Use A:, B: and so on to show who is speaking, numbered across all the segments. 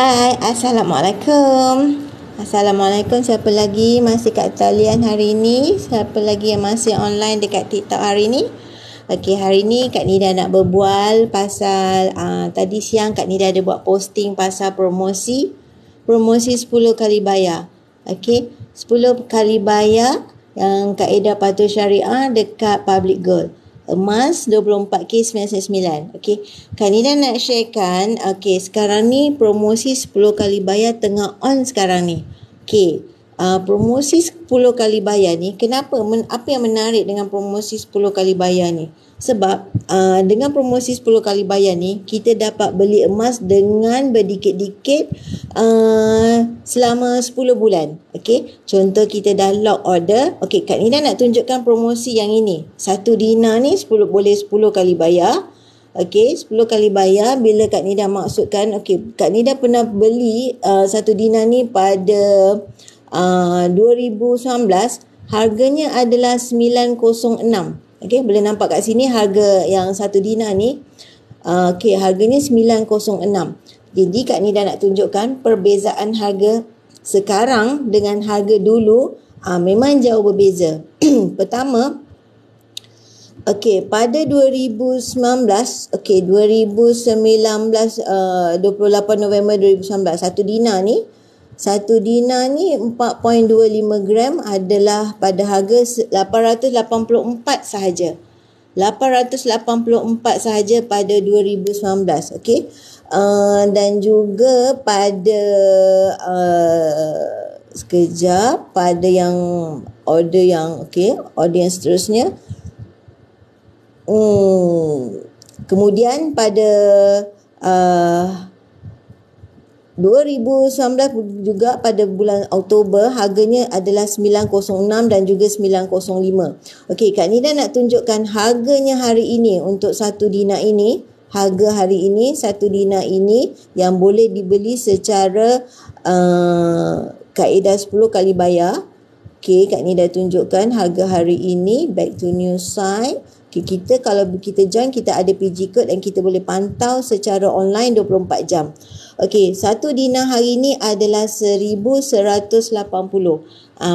A: Hai, Assalamualaikum. Assalamualaikum. Siapa lagi masih kat talian hari ini? Siapa lagi yang masih online dekat TikTok hari ini? Okey, hari ni Kak Nida nak berbual pasal tadi siang Kak Nida ada buat posting pasal promosi 10 kali bayar. Okey, 10 kali bayar yang kaedah patuh syariah dekat Public Gold. Emas 24K 99. Okey, Kak Nida nak sharekan, sekarang ni promosi 10 kali bayar tengah on sekarang ni. Okey, promosi 10 kali bayar ni, kenapa? Apa yang menarik dengan promosi 10 kali bayar ni? Sebab dengan promosi 10 kali bayar ni, kita dapat beli emas dengan berdikit-dikit selama 10 bulan. Okey, contoh kita dah lock order. Okey, Kak Nida nak tunjukkan promosi yang ini. 1 dinar ni boleh 10 kali bayar. Okey, 10 kali bayar. Bila Kak Nida maksudkan, Kak Nida pernah beli 1 dinar ni pada 2019, harganya adalah 906. Okey, boleh nampak kat sini harga yang 1 dinar ni. Harganya 906. Jadi Kak Nida nak tunjukkan perbezaan harga sekarang dengan harga dulu memang jauh berbeza. Pertama, pada 2019, 28 November 2019, 1 dinar ni 4.25 gram adalah pada harga 884 sahaja. 884 sahaja pada 2019. Okey. Dan juga pada sekejap, pada yang order yang order yang seterusnya. Kemudian pada 2019 juga pada bulan Oktober harganya adalah 906 dan juga 905. Okey, Kak Nida nak tunjukkan harganya hari ini untuk 1 dinar ini. Harga hari ini 1 dinar ini yang boleh dibeli secara kaedah 10 kali bayar. Okey, Kak Nida tunjukkan harga hari ini. Back to new site. Kita kalau kita join, kita ada PG code dan kita boleh pantau secara online 24 jam. Okey, 1 dinar hari ini adalah 1180.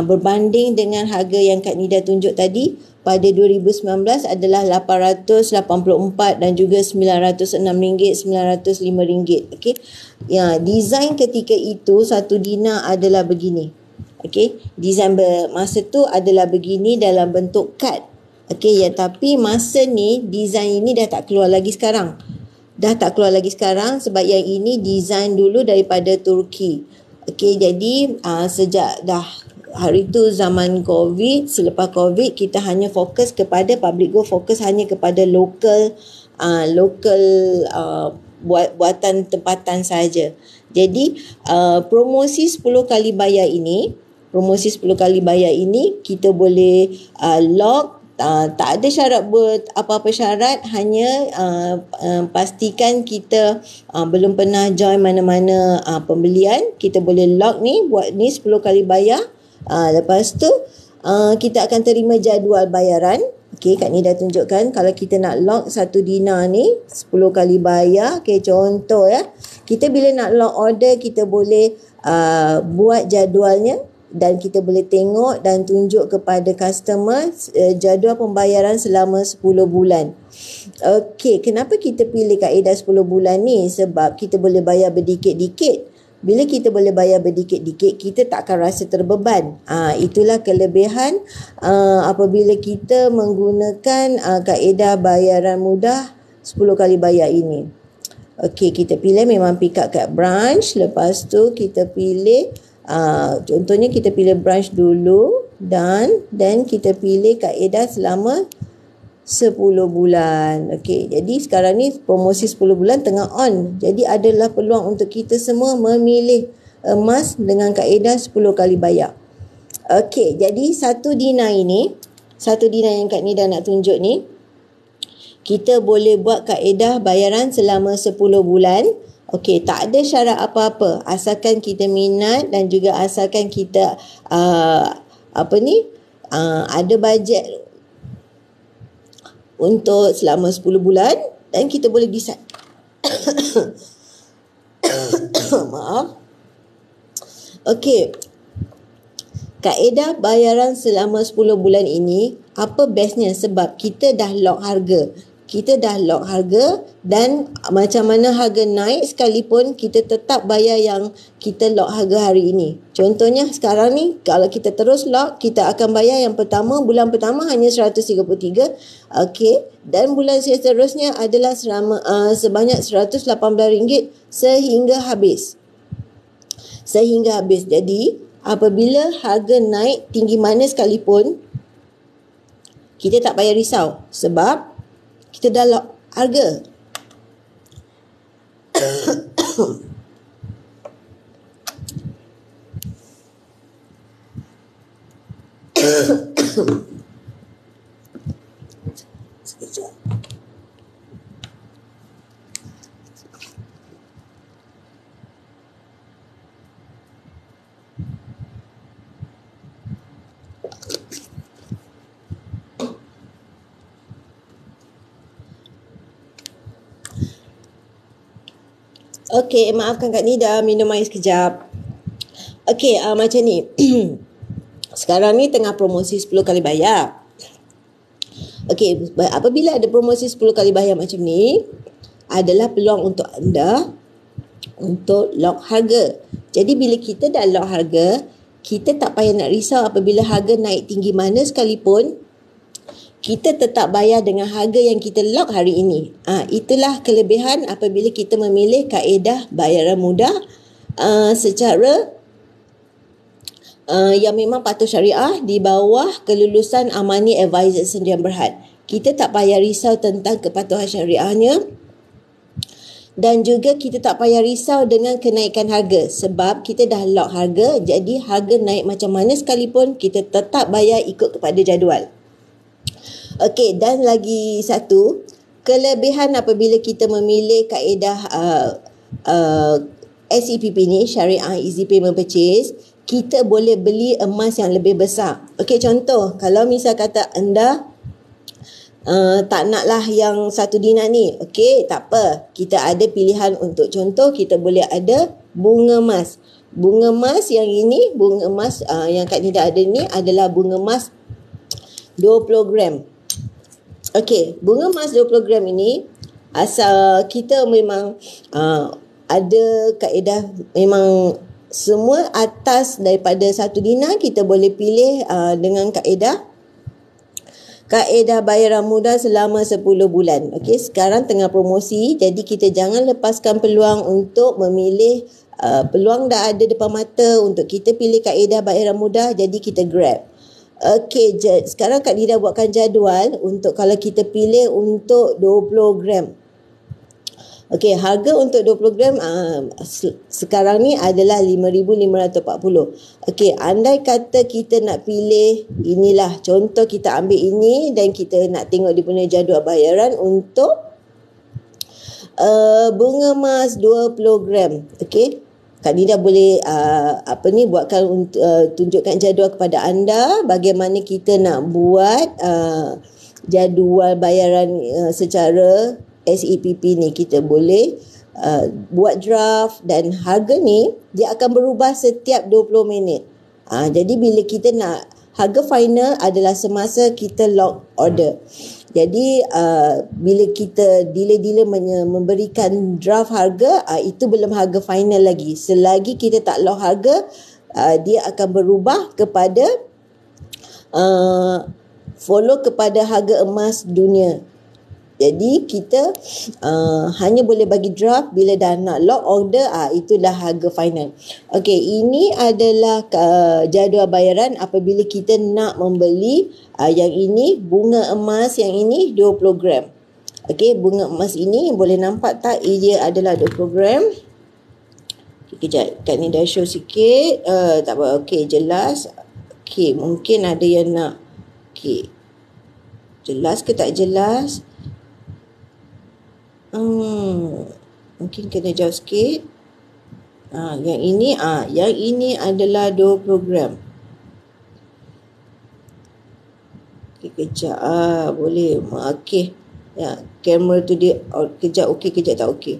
A: Berbanding dengan harga yang Kak Nida tunjuk tadi pada 2019 adalah 884 dan juga RM906, RM905. Okey. Ya, design ketika itu 1 dinar adalah begini. Okey, design masa tu adalah begini dalam bentuk kad. Okey, ya, tapi masa ni design ini dah tak keluar lagi sekarang. Sebab yang ini design dulu daripada Turki. Okey, jadi sejak dah hari tu zaman COVID, selepas COVID kita hanya fokus kepada Public Gold, fokus hanya kepada local buatan tempatan saja. Jadi promosi 10 kali bayar ini, kita boleh lock. Tak ada syarat apa-apa syarat, hanya pastikan kita belum pernah join mana-mana pembelian. Kita boleh lock ni, buat ni 10 kali bayar. Lepas tu kita akan terima jadual bayaran. Okey, Kak Nida tunjukkan kalau kita nak lock 1 dinar ni 10 kali bayar. Okey, contoh ya. Kita bila nak lock order, kita boleh buat jadualnya dan kita boleh tengok dan tunjuk kepada customer jadual pembayaran selama 10 bulan. Okey, kenapa kita pilih kaedah 10 bulan ni? Sebab kita boleh bayar berdikit-dikit. Bila kita boleh bayar berdikit-dikit, kita tak akan rasa terbeban. Itulah kelebihan apabila kita menggunakan kaedah bayaran mudah 10 kali bayar ini. Okey, kita pilih memang pick up kat branch. Lepas tu kita pilih contohnya kita pilih branch dulu dan kita pilih kaedah selama 10 bulan. Okey, jadi sekarang ni promosi 10 bulan tengah on. Jadi adalah peluang untuk kita semua memilih emas dengan kaedah 10 kali bayar. Okey, jadi 1 dinar ini, 1 dinar yang Kak Nida nak tunjuk ni, kita boleh buat kaedah bayaran selama 10 bulan. Okey, tak ada syarat apa-apa, asalkan kita minat dan juga asalkan kita ada bajet untuk selama 10 bulan dan kita boleh decide Maaf. Okey. Kaedah bayaran selama 10 bulan ini, apa bestnya? Sebab kita dah lock harga. Kita dah lock harga dan macam mana harga naik sekalipun, kita tetap bayar yang kita lock harga hari ini. Contohnya sekarang ni, kalau kita terus lock, kita akan bayar yang pertama, bulan pertama hanya 133. Okey. Dan bulan seterusnya adalah sebanyak RM118 sehingga habis. Jadi, apabila harga naik tinggi mana sekalipun, kita tak payah risau sebab kita dah lock harga. Sekejap. Okey, maafkan Kak Nida, minum air sekejap. Okey, macam ni. Sekarang ni tengah promosi 10 kali bayar. Okey, apabila ada promosi 10 kali bayar macam ni, adalah peluang untuk anda untuk lock harga. Jadi bila kita dah lock harga, kita tak payah nak risau apabila harga naik tinggi mana sekalipun, kita tetap bayar dengan harga yang kita lock hari ini. Itulah kelebihan apabila kita memilih kaedah bayaran mudah secara yang memang patuh syariah di bawah kelulusan Amani Advisor Sdn Bhd. Kita tak payah risau tentang kepatuhan syariahnya dan juga kita tak payah risau dengan kenaikan harga sebab kita dah lock harga. Jadi harga naik macam mana sekalipun, kita tetap bayar ikut kepada jadual. Okey, dan lagi satu, kelebihan apabila kita memilih kaedah SEPP ni, Syariah Easy Payment Purchase, kita boleh beli emas yang lebih besar. Okey, contoh, kalau misal kata anda tak naklah yang 1 dinar ni, okey, tak apa. Kita ada pilihan untuk contoh, kita boleh ada bunga emas. Bunga emas yang ini, bunga emas yang Kak Nida ada ni adalah bunga emas 20 gram. Okey, bunga emas 20 gram ini asal kita memang ada kaedah, memang semua atas daripada 1 dinar kita boleh pilih dengan kaedah bayaran mudah selama 10 bulan. Okey, sekarang tengah promosi, jadi kita jangan lepaskan peluang untuk memilih. Peluang dah ada depan mata untuk kita pilih kaedah bayaran mudah, jadi kita grab. Okey, sekarang Kak Nida buatkan jadual untuk kalau kita pilih untuk 20 gram. Okey, harga untuk 20 gram sekarang ni adalah 5,540. Okey, andai kata kita nak pilih inilah, contoh kita ambil ini dan kita nak tengok dia punya jadual bayaran untuk bunga emas 20 gram. Okey, Kak Nida boleh buatkan tunjukkan jadual kepada anda bagaimana kita nak buat jadual bayaran secara SEPP ni. Kita boleh buat draft dan harga ni dia akan berubah setiap 20 minit. Jadi bila kita nak, harga final adalah semasa kita lock order. Jadi bila kita delay memberikan draft harga, itu belum harga final lagi. Selagi kita tak lock harga, dia akan berubah kepada follow kepada harga emas dunia. Jadi kita hanya boleh bagi draft bila dah nak lock order, itulah harga final. Okey, ini adalah jadual bayaran apabila kita nak membeli yang ini bunga emas yang ini 20 gram. Okey, bunga emas ini boleh nampak tak ia adalah 20 gram. Kejap, kat ni dah show sikit. Tak apa, okey, jelas. Okey, mungkin ada yang nak. Okey, jelas ke tak jelas? Mungkin kena jauh sikit. Yang ini adalah 20 gram. Okey, kejap. Boleh. Okey. Ya, kamera tu dia kejap okey, kejap tak okey.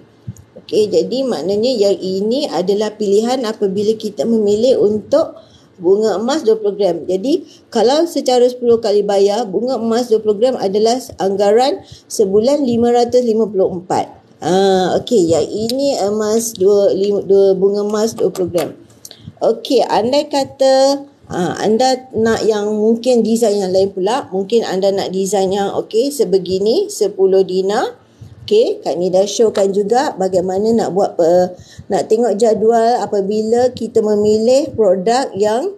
A: Okey, jadi maknanya yang ini adalah pilihan apabila kita memilih untuk bunga emas 20 gram. Jadi kalau secara 10 kali bayar, bunga emas 20 gram adalah anggaran sebulan 554. Okey, yang ini emas dua bunga emas 20 gram. Okey, andai kata anda nak yang mungkin design yang lain pula, mungkin anda nak design yang sebegini, 10 dinar. Okey, Kak Nida showkan juga bagaimana nak buat nak tengok jadual apabila kita memilih produk yang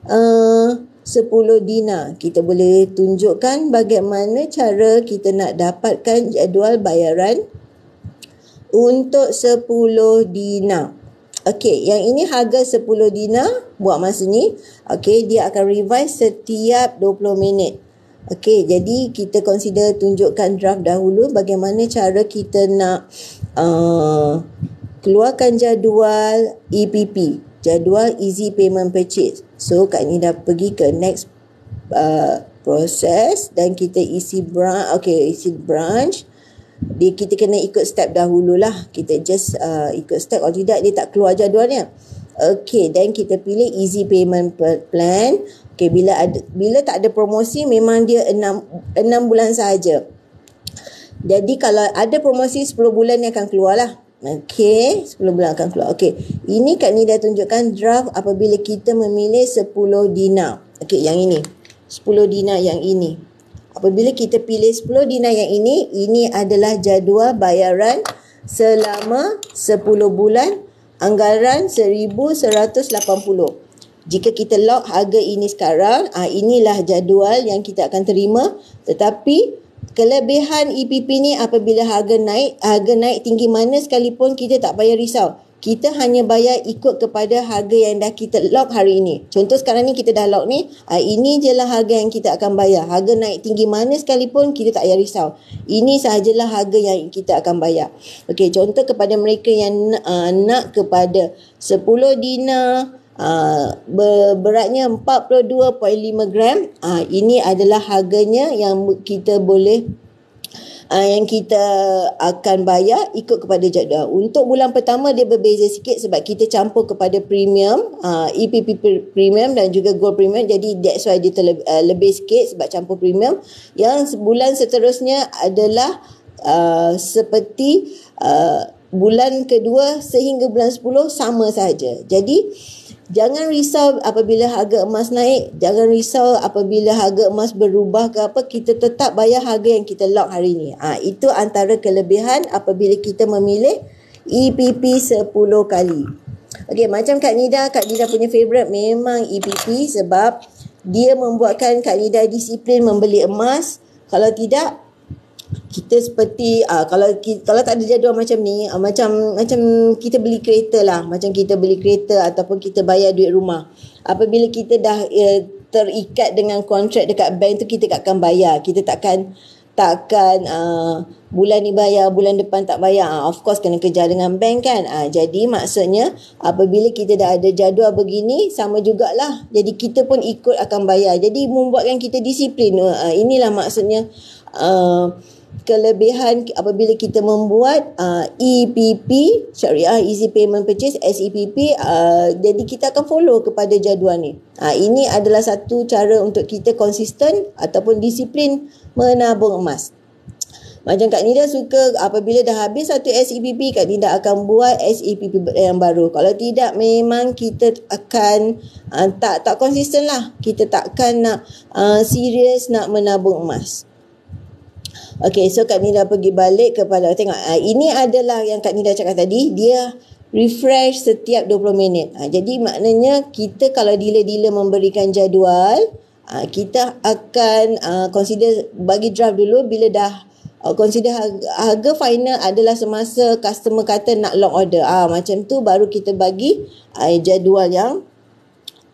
A: 10 dinar. Kita boleh tunjukkan bagaimana cara kita nak dapatkan jadual bayaran untuk 10 dinar. Okey, yang ini harga 10 dinar buat masa ni. Okey, dia akan revise setiap 20 minit. Okey, jadi kita consider tunjukkan draft dahulu bagaimana cara kita nak keluarkan jadual EPP, jadual Easy Payment Purchase. So, Kak Nida pergi ke next proses dan kita isi branch. Kita kena ikut step dahululah. Kita just ikut step, kalau tidak dia tak keluar jadualnya. Okey, dan kita pilih Easy Payment Plan. Okey, bila tak ada promosi memang dia 6 bulan sahaja. Jadi kalau ada promosi 10 bulan ni akan keluar lah. Okey, 10 bulan akan keluar. Okey, ini Kak Nida tunjukkan draft apabila kita memilih 10 dinar. Okey, yang ini. 10 dinar yang ini. Apabila kita pilih 10 dinar yang ini adalah jadual bayaran selama 10 bulan, anggaran 1,180. Jika kita lock harga ini sekarang, inilah jadual yang kita akan terima. Tetapi kelebihan EPP ni apabila harga naik tinggi mana sekalipun, kita tak payah risau. Kita hanya bayar ikut kepada harga yang dah kita lock hari ini. Contoh sekarang ni kita dah lock ni, ini je lah harga yang kita akan bayar. Harga naik tinggi mana sekalipun, kita tak payah risau. Ini sahajalah harga yang kita akan bayar. Okey, contoh kepada mereka yang nak kepada 10 dinar, beratnya 42.5 gram, ini adalah harganya yang kita boleh yang kita akan bayar ikut kepada jadual. Untuk bulan pertama dia berbeza sikit sebab kita campur kepada premium, EPP premium dan juga gold premium, jadi that's why dia lebih sikit sebab campur premium. Yang bulan seterusnya adalah seperti bulan kedua sehingga bulan 10 sama sahaja. Jadi jangan risau apabila harga emas naik, jangan risau apabila harga emas berubah ke apa, kita tetap bayar harga yang kita lock hari ni. Itu antara kelebihan apabila kita memilih EPP 10 kali. Okey, macam Kak Nida punya favourite memang EPP sebab dia membuatkan Kak Nida disiplin membeli emas. Kalau tidak, kita seperti kalau tak ada jadual macam ni, macam kita beli kereta lah, macam kita beli kereta ataupun kita bayar duit rumah. Apabila kita dah terikat dengan kontrak dekat bank tu, kita takkan bayar. Kita takkan bulan ni bayar, bulan depan tak bayar. Of course kena kejar dengan bank kan. Jadi maksudnya apabila kita dah ada jadual begini, sama jugalah. Jadi kita pun ikut akan bayar. Jadi membuatkan kita disiplin. Inilah maksudnya kelebihan apabila kita membuat EPP, Syariah Easy Payment Purchase, SEPP. Jadi kita akan follow kepada jadual ni. Ini adalah satu cara untuk kita konsisten ataupun disiplin menabung emas. Macam Kak Nida suka apabila dah habis satu SEPP, Kak Nida akan buat SEPP yang baru. Kalau tidak, memang kita akan tak konsisten lah. Kita takkan nak serius nak menabung emas. Okey, so Kak Nida pergi balik kepada, tengok, ini adalah yang Kak Nida cakap tadi, dia refresh setiap 20 minit. Jadi maknanya kita kalau dealer-dealer memberikan jadual, kita akan consider bagi draft dulu. Bila dah consider harga final adalah semasa customer kata nak lock order. Macam tu baru kita bagi jadual yang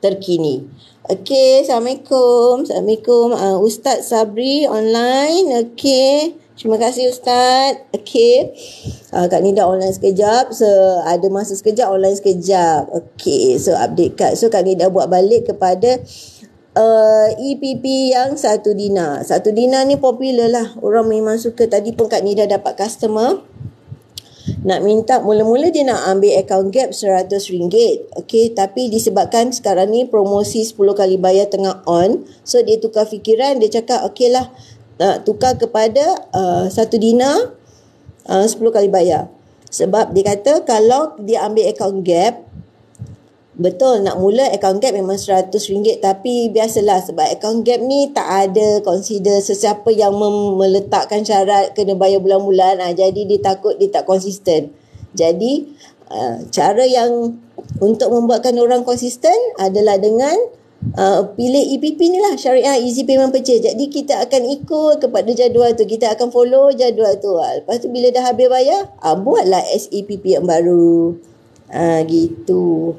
A: terkini. Okey, Assalamualaikum. Ustaz Sabri online. Okey, terima kasih Ustaz. Okey, Kak Nida online sekejap. So, ada masa sekejap, online sekejap. Okey, so update kad. So, Kak Nida buat balik kepada EPP yang 1 dinar. 1 dinar ni popular lah. Orang memang suka. Tadi pun Kak Nida dapat customer nak minta, mula-mula dia nak ambil account gap RM100. Okey, tapi disebabkan sekarang ni promosi 10 kali bayar tengah on, so dia tukar fikiran, dia cakap okey lah, nak tukar kepada 1 dinar 10 kali bayar. Sebab dia kata kalau dia ambil account gap, betul nak mula account gap memang RM100, tapi biasalah sebab account gap ni tak ada consider sesiapa yang meletakkan syarat kena bayar bulan-bulan, jadi dia takut dia tak konsisten. Jadi cara yang untuk membuatkan orang konsisten adalah dengan pilih EPP ni lah, Syariah Easy Payment Purchase. Jadi kita akan ikut kepada jadual tu, kita akan follow jadual tu. Lepas tu bila dah habis bayar, buatlah SEPP yang baru. Gitu.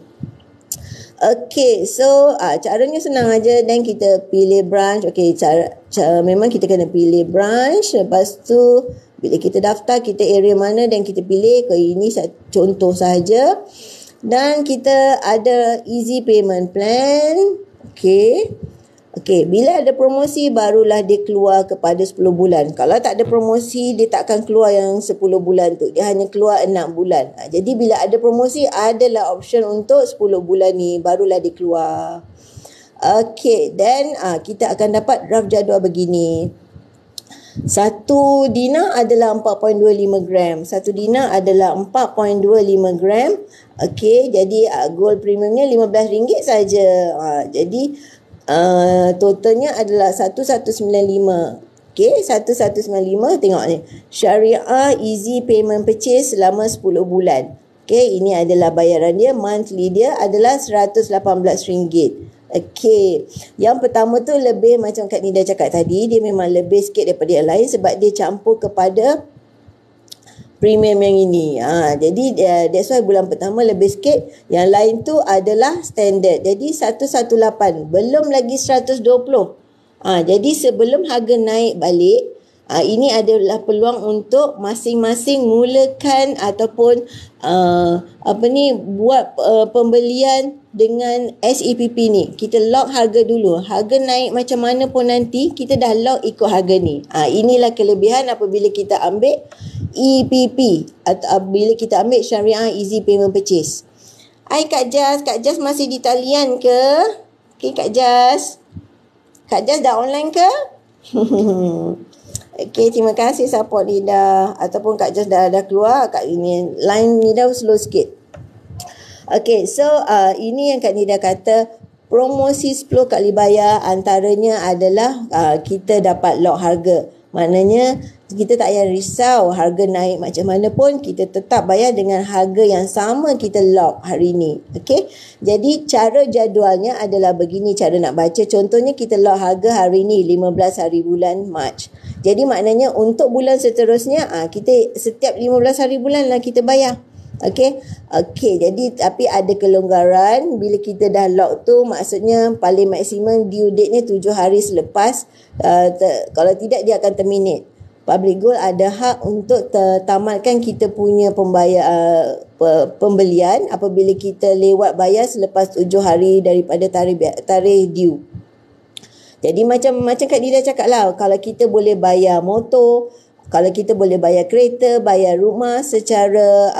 A: Okay, so caranya senang aja, dan kita pilih branch. Okay, cara memang kita kena pilih branch. Lepas tu bila kita daftar, kita area mana dan kita pilih. Ini contoh saja. Dan kita ada easy payment plan. Okay, bila ada promosi barulah dia keluar kepada 10 bulan. Kalau tak ada promosi, dia tak akan keluar yang 10 bulan tu. Dia hanya keluar 6 bulan. Jadi bila ada promosi, adalah option untuk 10 bulan ni, barulah dia keluar. Okay, dan kita akan dapat draft jadual begini. 1 dinar adalah 4.25 gram. 1 dinar adalah 4.25 gram. Okay, jadi gold premiumnya RM15 saja. Jadi totalnya adalah 1195. Okay, 1195. Tengok ni, Syariah Easy Payment Purchase selama 10 bulan. Okay, ini adalah bayaran dia. Monthly dia adalah RM118. Okay, yang pertama tu lebih macam Kak Nida cakap tadi, dia memang lebih sikit daripada yang lain sebab dia campur kepada premium yang ini. Jadi that's why bulan pertama lebih sikit. Yang lain tu adalah standard. Jadi 118, belum lagi 120. Jadi sebelum harga naik balik, ini adalah peluang untuk masing-masing mulakan ataupun buat pembelian dengan SEPP ni. Kita lock harga dulu. Harga naik macam mana pun nanti, kita dah lock ikut harga ni. Inilah kelebihan apabila kita ambil EPP atau bila kita ambil Syariah Easy Payment Purchase. Hai Kak Jas masih di talian ke? Okay, Kak Jas dah online ke? Okay, terima kasih support Nida. Ataupun Kak Jas dah keluar. Kak ini line Nida slow sikit. Okay, so ini yang Kak Nida kata, promosi 10 kali bayar antaranya adalah kita dapat lock harga. Maknanya kita tak payah risau harga naik macam mana pun, kita tetap bayar dengan harga yang sama kita lock hari ni. Okay, jadi cara jadualnya adalah begini cara nak baca. Contohnya kita lock harga hari ni 15 hari bulan Mac. Jadi maknanya untuk bulan seterusnya kita setiap 15 hari bulan lah kita bayar. Okay, jadi tapi ada kelonggaran bila kita dah lock tu, maksudnya paling maksimum due date-nya 7 hari selepas. Kalau tidak dia akan terminate. Public Gold ada hak untuk tamatkan kita punya pembelian apabila kita lewat bayar selepas 7 hari daripada tarikh due. Jadi macam Kak Nida cakap lah, kalau kita boleh bayar motor, kalau kita boleh bayar kereta, bayar rumah secara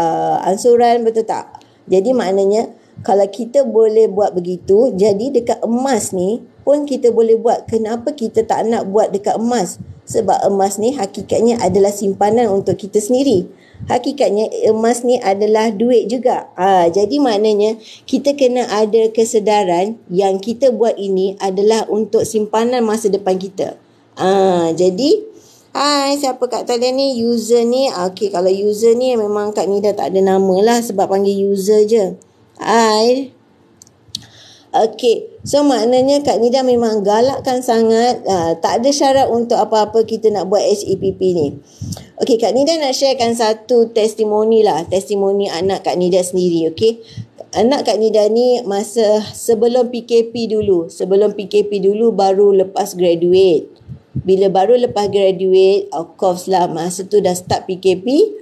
A: ansuran, betul tak? Jadi maknanya kalau kita boleh buat begitu, jadi dekat emas ni pun kita boleh buat. Kenapa kita tak nak buat dekat emas? Sebab emas ni hakikatnya adalah simpanan untuk kita sendiri. Hakikatnya emas ni adalah duit juga. Jadi maknanya kita kena ada kesedaran yang kita buat ini adalah untuk simpanan masa depan kita. Jadi hai, siapa kat talian ni? User ni. Okay, kalau user ni memang Kak Nida tak ada nama lah sebab panggil user je. Hai. Okay, so maknanya Kak Nida memang galakkan sangat. Tak ada syarat untuk apa-apa kita nak buat SEPP ni. Okay, Kak Nida nak sharekan satu testimoni lah. Testimoni anak Kak Nida sendiri, okay. Anak Kak Nida ni masa sebelum PKP dulu. Sebelum PKP dulu baru lepas graduate. Bila baru lepas graduate, of course lah masa tu dah start PKP,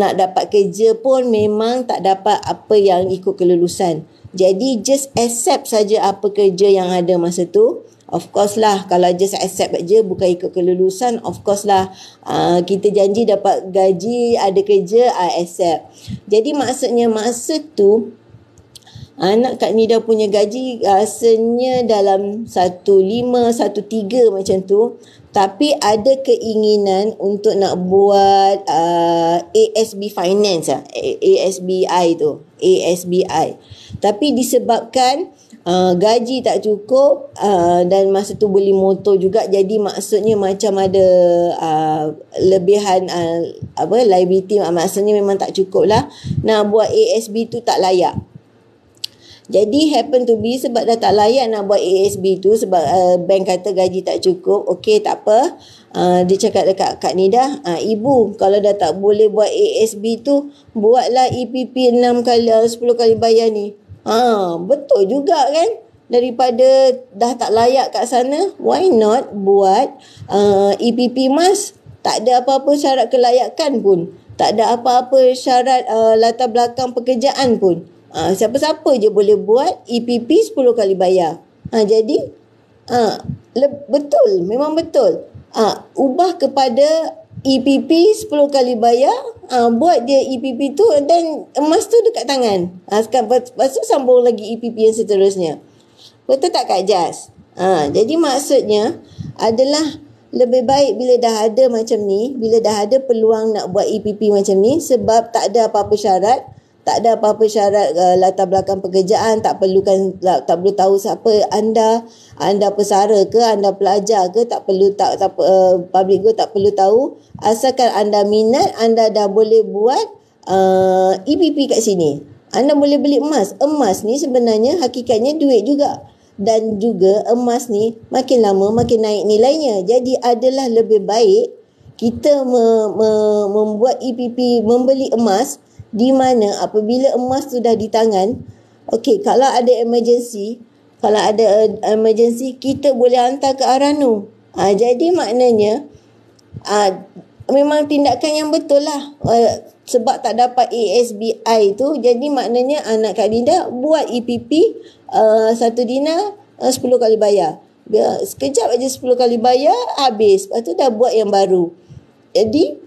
A: nak dapat kerja pun memang tak dapat apa yang ikut kelulusan. Jadi just accept saja apa kerja yang ada masa tu. Of course lah, kalau just accept je bukan ikut kelulusan, of course lah kita janji dapat gaji, ada kerja, accept. Jadi maksudnya masa tu anak Kak Nida punya gaji rasanya dalam 15, 13 macam tu. Tapi ada keinginan untuk nak buat ASB Finance ASBI tu. ASBI. Tapi disebabkan gaji tak cukup dan masa tu beli motor juga, jadi maksudnya macam ada lebihan liability, maksudnya memang tak cukup lah. Nak buat ASB tu tak layak. Jadi happen to be sebab dah tak layak nak buat ASB tu, sebab bank kata gaji tak cukup. Okey, tak apa. Dia cakap dekat Kak Nida, ibu kalau dah tak boleh buat ASB tu, buatlah EPP 10 kali bayar ni. Betul juga kan? Daripada dah tak layak kat sana, why not buat EPP Mas? Tak ada apa-apa syarat kelayakan pun. Tak ada apa-apa syarat latar belakang pekerjaan pun. Siapa-siapa je boleh buat EPP 10 kali bayar. Jadi betul, memang betul. Ubah kepada EPP 10 kali bayar, buat dia EPP tu dan emas tu dekat tangan. Lepas tu sambung lagi EPP yang seterusnya. Betul tak Kak Jas? Jadi maksudnya adalah lebih baik bila dah ada macam ni, bila dah ada peluang nak buat EPP macam ni, sebab tak ada apa-apa syarat. Tak ada apa-apa syarat latar belakang pekerjaan, tak perlu tahu siapa anda pesara ke, anda pelajar ke, tak perlu public go tak perlu tahu. Asalkan anda minat, anda dah boleh buat EPP kat sini. Anda boleh beli emas. Emas ni sebenarnya hakikatnya duit juga. Dan juga emas ni makin lama makin naik nilainya. Jadi adalah lebih baik kita membuat EPP, membeli emas, di mana apabila emas tu dah di tangan, okey, kalau ada emergency, kita boleh hantar ke Arano. Jadi maknanya memang tindakan yang betul lah. Sebab tak dapat ASBI tu, jadi maknanya anak Kak Nida buat EPP 1 dinar 10 kali bayar. Sekejap aja 10 kali bayar habis. Lepas tu dah buat yang baru. Jadi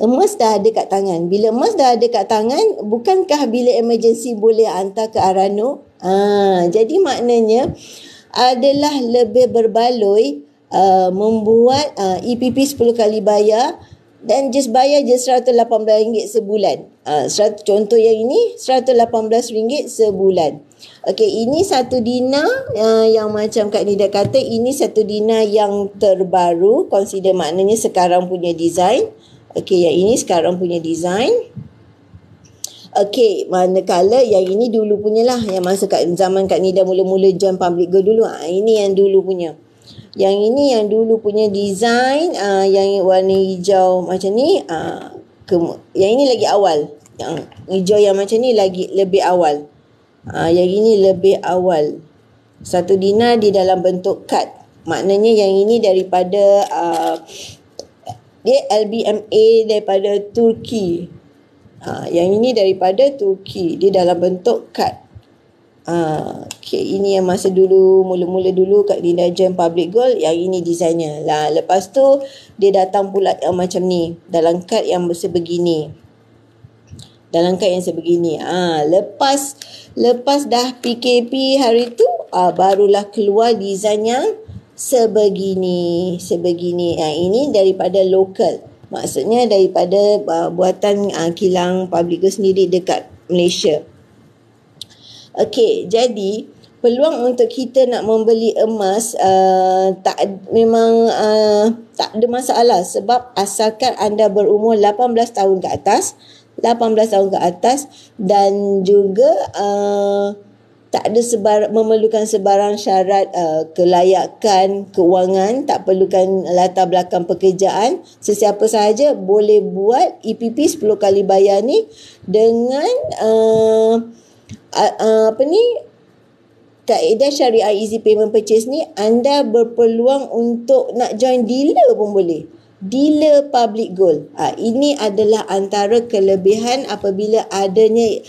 A: emas dah ada kat tangan. Bila emas dah ada kat tangan, bukankah bila emergency boleh hantar ke Arano? Jadi maknanya adalah lebih berbaloi membuat EPP 10 kali bayar dan just bayar je RM118 sebulan. Contoh yang ini RM118 sebulan. Okey, ini 1 dinar yang macam Kak Nida kata, ini 1 dinar yang terbaru, consider maknanya sekarang punya design. Okey, yang ini sekarang punya design. Okey, manakala yang ini dulu punya lah, yang masa zaman Kak Nida mula-mula join Public Go dulu. Ini yang dulu punya. Yang ini yang dulu punya design, yang warna hijau macam ni. Yang ini lagi awal. Yang hijau yang macam ni lagi lebih awal. Yang ini lebih awal. 1 dinar di dalam bentuk kad. Maknanya yang ini daripada dia LBMA daripada Turki. Yang ini daripada Turki. Dia dalam bentuk kad. Okay, ini yang masa dulu, mula-mula dulu Kak Nida join Public Gold. Yang ini desainnya. Lepas tu dia datang pula macam ni. Dalam kad yang sebegini. Dalam kad yang sebegini. Lepas dah PKP hari tu, barulah keluar desain yang sebegini. Ini daripada lokal, maksudnya daripada buatan kilang Public Go sendiri dekat Malaysia. Okey, jadi peluang untuk kita nak membeli emas memang tak ada masalah, sebab asalkan anda berumur 18 tahun ke atas, dan juga tak ada memerlukan sebarang syarat kelayakan kewangan, tak perlukan latar belakang pekerjaan. Sesiapa sahaja boleh buat EPP 10 kali bayar ni dengan kaedah syariah easy payment purchase ni. Anda berpeluang untuk nak join dealer pun boleh. Dealer Public Gold. Ini adalah antara kelebihan apabila adanya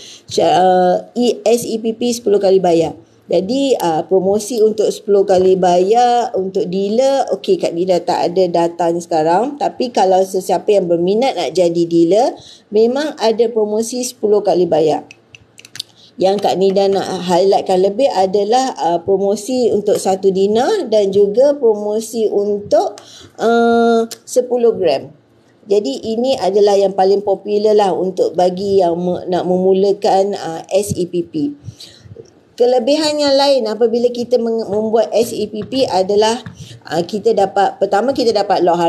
A: SEPP 10 kali bayar. Jadi promosi untuk 10 kali bayar untuk dealer, okey Kak Nida tak ada datanya sekarang, tapi kalau sesiapa yang berminat nak jadi dealer, memang ada promosi 10 kali bayar. Yang Kak Nida nak highlightkan lebih adalah promosi untuk 1 dinar dan juga promosi untuk 10 gram. Jadi ini adalah yang paling popular lah untuk bagi yang nak memulakan SEPP. Kelebihan yang lain apabila kita membuat SEPP adalah kita dapat, pertama kita dapat lock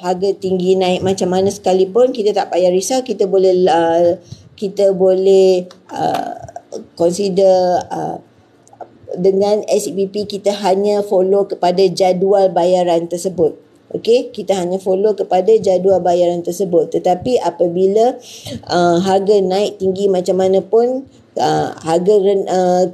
A: harga tinggi naik macam mana sekalipun kita tak payah risau, kita boleh consider dengan SEPP kita hanya follow kepada jadual bayaran tersebut. Okey, kita hanya follow kepada jadual bayaran tersebut. Tetapi apabila harga naik tinggi macam mana pun,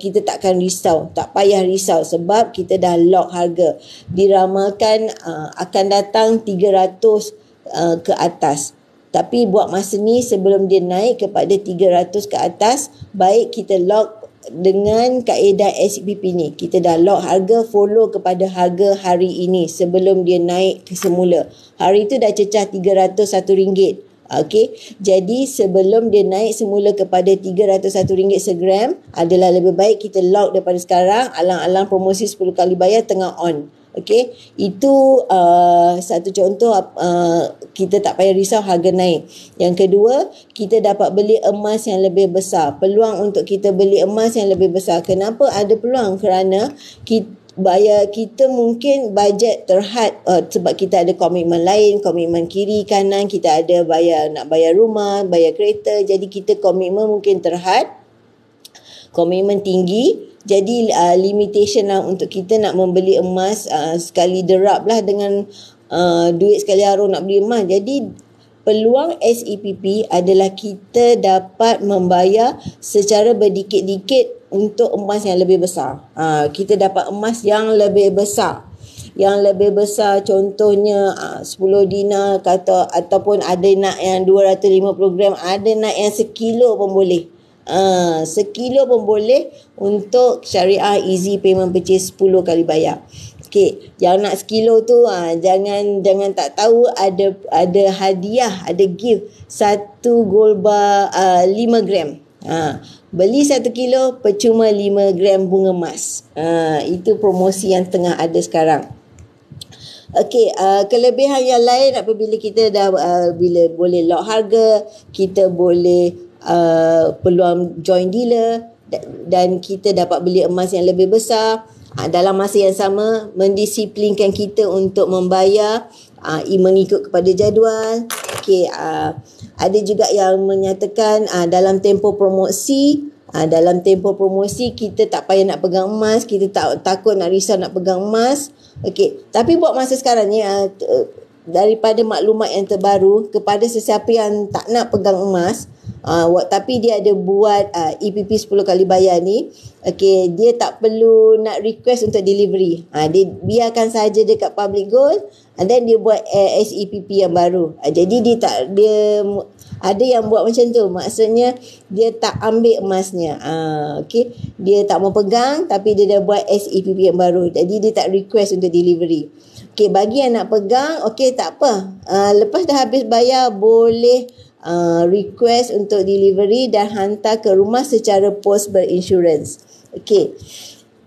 A: kita takkan risau, tak payah risau sebab kita dah lock harga. Diramalkan akan datang 300 ke atas. Tapi buat masa ni sebelum dia naik kepada 300 ke atas, baik kita lock dengan kaedah SEPP ni. Kita dah lock harga, follow kepada harga hari ini sebelum dia naik ke semula. Hari tu dah cecah RM301. Okey, jadi sebelum dia naik semula kepada RM301 segram, adalah lebih baik kita lock daripada sekarang. Alang-alang promosi 10 kali bayar tengah on. Okey, itu satu contoh kita tak payah risau harga naik. Yang kedua, kita dapat beli emas yang lebih besar. Peluang untuk kita beli emas yang lebih besar. Kenapa ada peluang? Kerana kita mungkin bajet terhad sebab kita ada komitmen lain, komitmen kiri kanan, kita ada nak bayar rumah, bayar kereta, jadi kita komitmen mungkin terhad, komitmen tinggi. Jadi limitation lah untuk kita nak membeli emas sekali derap lah dengan duit sekali arung nak beli emas. Jadi peluang SEPP adalah kita dapat membayar secara berdikit-dikit untuk emas yang lebih besar. Kita dapat emas yang lebih besar. Yang lebih besar contohnya 10 dinar ataupun ada nak yang 250 gram, ada nak yang sekilo pun boleh. Sekilo pun boleh untuk syariah easy payment purchase 10 kali bayar. Okey, yang nak sekilo tu jangan tak tahu ada hadiah, ada gift 1 gold bar 5 gram. Beli 1 kilo percuma 5 gram bunga emas. Itu promosi yang tengah ada sekarang. Okey, kelebihan yang lain apabila kita dah bila boleh lock harga, kita boleh peluang join dealer dan kita dapat beli emas yang lebih besar. Dalam masa yang sama, mendisiplinkan kita untuk membayar mengikut kepada jadual. Okey, ada juga yang menyatakan dalam tempoh promosi, kita tak payah nak pegang emas, kita takut nak risau nak pegang emas. Okey, tapi buat masa sekarang ni daripada maklumat yang terbaru kepada sesiapa yang tak nak pegang emas, tapi dia ada buat EPP 10 kali bayar ni, okey, dia tak perlu nak request untuk delivery. Dia biarkan saja dekat public gold, and then dia buat SEPP yang baru. Jadi dia ada yang buat macam tu, maksudnya dia tak ambil emasnya. Okey, dia tak mau pegang tapi dia dah buat SEPP yang baru. Jadi dia tak request untuk delivery. Okey, bagi yang nak pegang, okey tak apa. Lepas dah habis bayar boleh request untuk delivery dan hantar ke rumah secara pos berinsurans. Okey.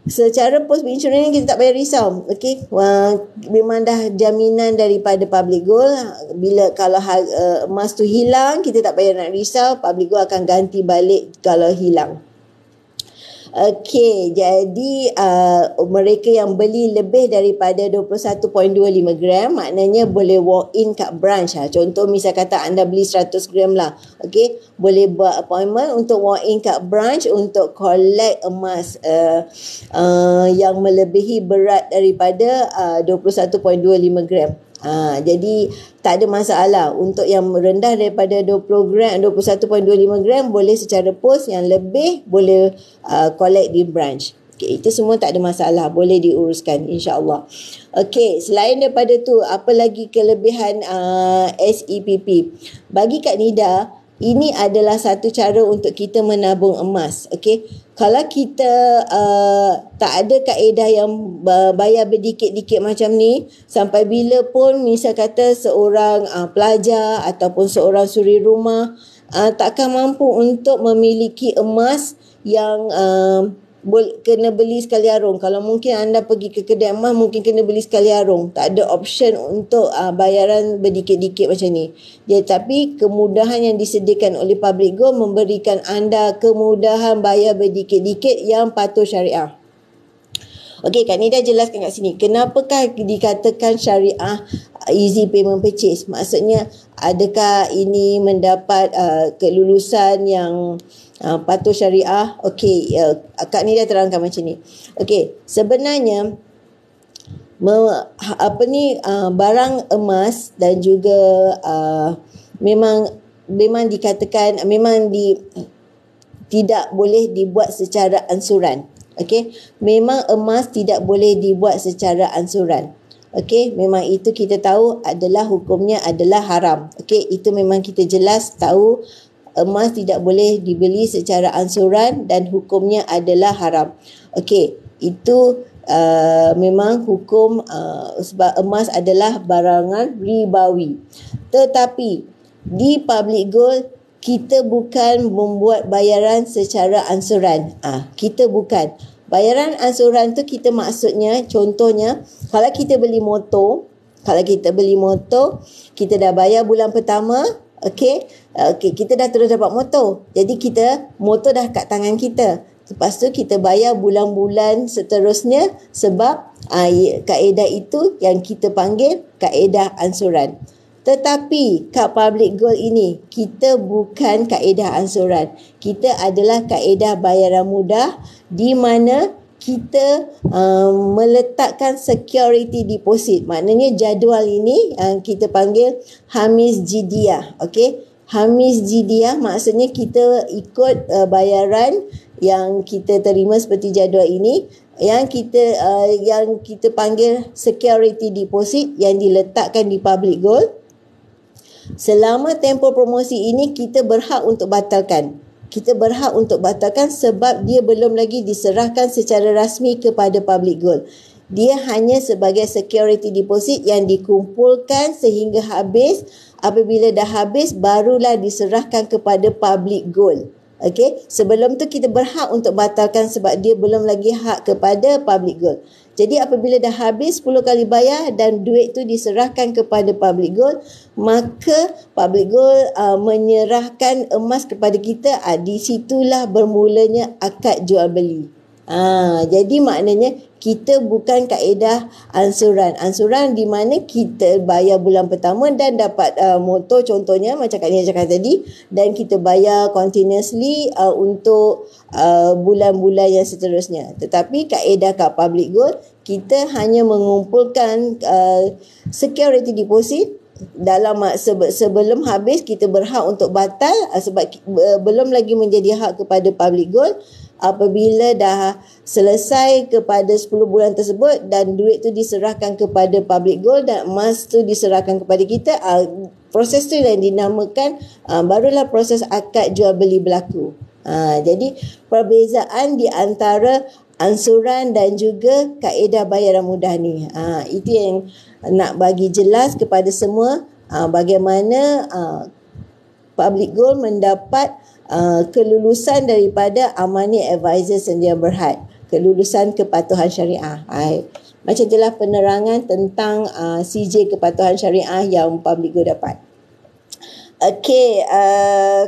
A: Secara pos berinsurans kita tak payah risau. Okey. Memang dah jaminan daripada public gold. Bila kalau emas tu hilang, kita tak payah nak risau, public gold akan ganti balik kalau hilang. Okey, jadi mereka yang beli lebih daripada 21.25 gram maknanya boleh walk in kat branch. Contoh misal kata anda beli 100 gram lah. Okey, boleh buat appointment untuk walk in kat branch untuk collect emas yang melebihi berat daripada 21.25 gram. Jadi tak ada masalah. Untuk yang rendah daripada 21.25 gram boleh secara pos, yang lebih boleh collect di branch. Okay, itu semua tak ada masalah, boleh diuruskan insya-Allah. Okey, selain daripada tu, apa lagi kelebihan SEPP? Bagi Kak Nida, Ini adalah satu cara untuk kita menabung emas. Okey, kalau kita tak ada kaedah yang bayar berdikit-dikit macam ni, sampai bila pun misal kata seorang pelajar ataupun seorang suri rumah takkan mampu untuk memiliki emas yang kena beli sekali arung. Kalau mungkin anda pergi ke kedai emas, mungkin kena beli sekali arung. Tak ada option untuk bayaran berdikit-dikit macam ni. Tapi kemudahan yang disediakan oleh Public Gold memberikan anda kemudahan bayar berdikit-dikit yang patuh syariah. Okey, Kak Nida jelaskan kat sini. Kenapakah dikatakan syariah easy payment purchase? Maksudnya, adakah ini mendapat kelulusan yang patuh syariah? Okey, Kak Nida terangkan macam ni. Okey, sebenarnya barang emas dan juga memang dikatakan tidak boleh dibuat secara ansuran. Okey, memang emas tidak boleh dibuat secara ansuran. Okey, memang itu kita tahu adalah hukumnya adalah haram. Okey, itu memang kita jelas tahu emas tidak boleh dibeli secara ansuran dan hukumnya adalah haram. Okey, itu memang hukum sebab emas adalah barangan ribawi. Tetapi di Public Gold kita bukan membuat bayaran secara ansuran. Kita bukan. Bayaran ansuran tu kita maksudnya, contohnya, kalau kita beli motor, kita dah bayar bulan pertama, okey, kita dah terus dapat motor. Jadi motor dah kat tangan kita. Lepas tu kita bayar bulan-bulan seterusnya sebab kaedah itu yang kita panggil kaedah ansuran. Tetapi kat Public Gold ini, kita bukan kaedah ansuran. Kita adalah kaedah bayaran mudah di mana kita meletakkan security deposit. Maknanya jadual ini yang kita panggil Hamis Jidiah. Okey, Hamis Jidiah maksudnya kita ikut bayaran yang kita terima seperti jadual ini, yang kita panggil security deposit yang diletakkan di Public Gold. Selama tempoh promosi ini kita berhak untuk batalkan. Kita berhak untuk batalkan sebab dia belum lagi diserahkan secara rasmi kepada Public Gold. Dia hanya sebagai security deposit yang dikumpulkan sehingga habis. Apabila dah habis, barulah diserahkan kepada Public Gold. Okey, sebelum tu kita berhak untuk batalkan sebab dia belum lagi hak kepada Public Gold. Jadi apabila dah habis 10 kali bayar dan duit tu diserahkan kepada Public Gold, maka Public Gold menyerahkan emas kepada kita. Di situlah bermulanya akad jual beli. Jadi maknanya kita bukan kaedah ansuran. Ansuran di mana kita bayar bulan pertama dan dapat motor contohnya macam Kak Nia cakap tadi, dan kita bayar continuously untuk bulan-bulan yang seterusnya. Tetapi kaedah kat Public Gold, kita hanya mengumpulkan security deposit dalam sebelum habis kita berhak untuk batal sebab belum lagi menjadi hak kepada Public Gold. Apabila dah selesai kepada 10 bulan tersebut dan duit tu diserahkan kepada Public Gold dan emas tu diserahkan kepada kita, proses tu yang dinamakan barulah proses akad jual beli berlaku. Jadi perbezaan di antara ansuran dan juga kaedah bayaran mudah ni, itu yang nak bagi jelas kepada semua bagaimana Public Gold mendapat kelulusan daripada Amani Advisor Sedia Berhad, kelulusan kepatuhan syariah. Macam itulah penerangan tentang CJ kepatuhan syariah yang Public Gold dapat. Okey,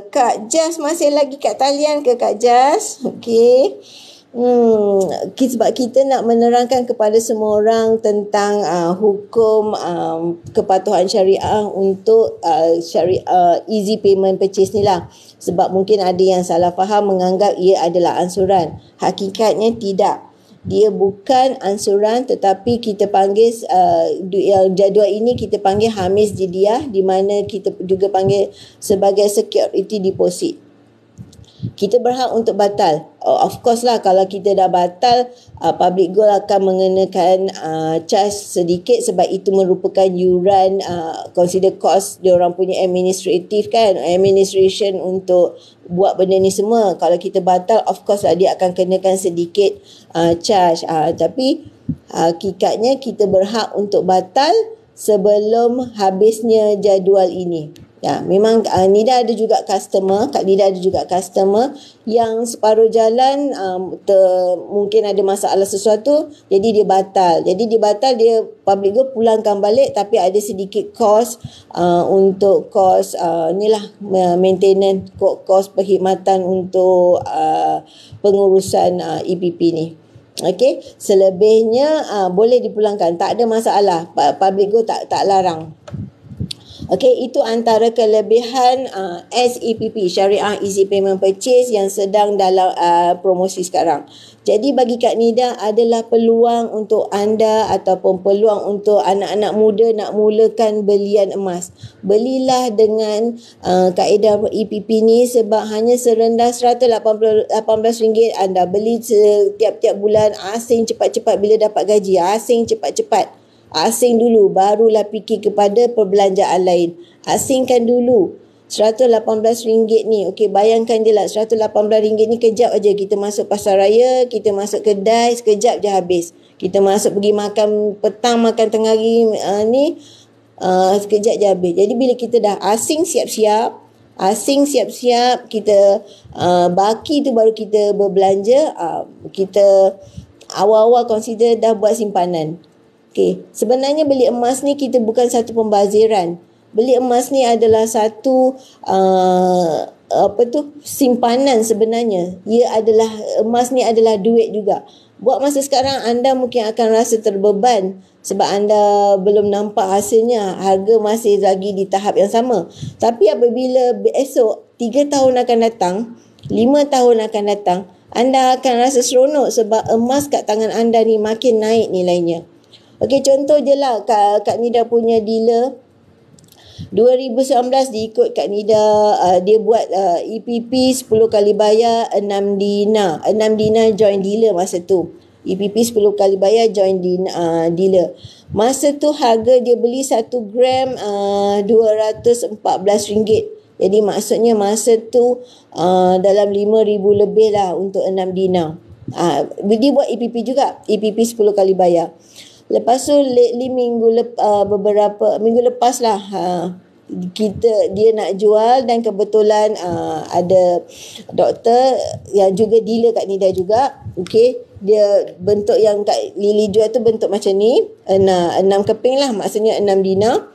A: Kak Jas masih lagi kat talian ke Kak Jas? Okey. Sebab kita nak menerangkan kepada semua orang tentang hukum kepatuhan syariah untuk easy payment purchase ni lah. Sebab mungkin ada yang salah faham menganggap ia adalah ansuran. Hakikatnya tidak. Dia bukan ansuran tetapi kita panggil jadual ini kita panggil Hamis Jidiah, di mana kita juga panggil sebagai security deposit. Kita berhak untuk batal. Of course lah, kalau kita dah batal, Public Gold akan mengenakan charge sedikit sebab itu merupakan yuran, consider cost dia orang punya administrative kan, administration untuk buat benda ni semua. Kalau kita batal, of course lah dia akan kenakan sedikit charge. Tapi hakikatnya kita berhak untuk batal sebelum habisnya jadual ini. Ya, memang Nida ada juga customer, Kak Nida ada juga customer yang separuh jalan mungkin ada masalah sesuatu, jadi dia batal. Dia Public Gold pulangkan balik, tapi ada sedikit kos untuk kos inilah maintenance, kos perkhidmatan untuk pengurusan EPP ni. Okey, selebihnya boleh dipulangkan, tak ada masalah. Public Gold tak larang. Okey, itu antara kelebihan SEPP, Syariah Easy Payment Purchase, yang sedang dalam promosi sekarang. Jadi bagi Kak Nida adalah peluang untuk anda ataupun peluang untuk anak-anak muda nak mulakan belian emas. Belilah dengan kaedah EPP ni sebab hanya serendah RM118 anda beli setiap bulan. Asing cepat-cepat bila dapat gaji, asing cepat-cepat. Asing dulu, barulah fikir kepada perbelanjaan lain. Asingkan dulu. RM118 ni, okey, bayangkan je lah, RM118 ni kejap aja. Kita masuk pasar raya, kita masuk kedai, sekejap je habis. Kita masuk pergi makan petang, makan tengah hari sekejap je habis. Jadi bila kita dah asing siap-siap, kita baki tu baru kita berbelanja. Kita awal-awal consider dah buat simpanan. Okey, sebenarnya beli emas ni kita bukan satu pembaziran. Beli emas ni adalah satu simpanan sebenarnya. Emas ni adalah duit juga. Buat masa sekarang anda mungkin akan rasa terbeban sebab anda belum nampak hasilnya. Harga masih lagi di tahap yang sama. Tapi apabila esok 3 tahun akan datang, 5 tahun akan datang, anda akan rasa seronok sebab emas kat tangan anda ni makin naik nilainya. Okey, contoh je lah Kak Nida punya dealer 2019 diikut Kak Nida, dia buat EPP 10 kali bayar 6 dinar. 6 dinar join dealer masa tu. EPP 10 kali bayar join dealer. Masa tu harga dia beli 1 gram RM214. Jadi maksudnya masa tu dalam RM5,000 lebih lah untuk 6 dinar. Dia buat EPP juga, EPP 10 kali bayar. Lepas tu lately beberapa minggu lepas lah dia nak jual dan kebetulan ada doktor yang juga dealer Kak Nida juga. Okey, dia bentuk yang Kak Lily jual tu bentuk macam ni, 6 keping lah, maksudnya 6 dinar.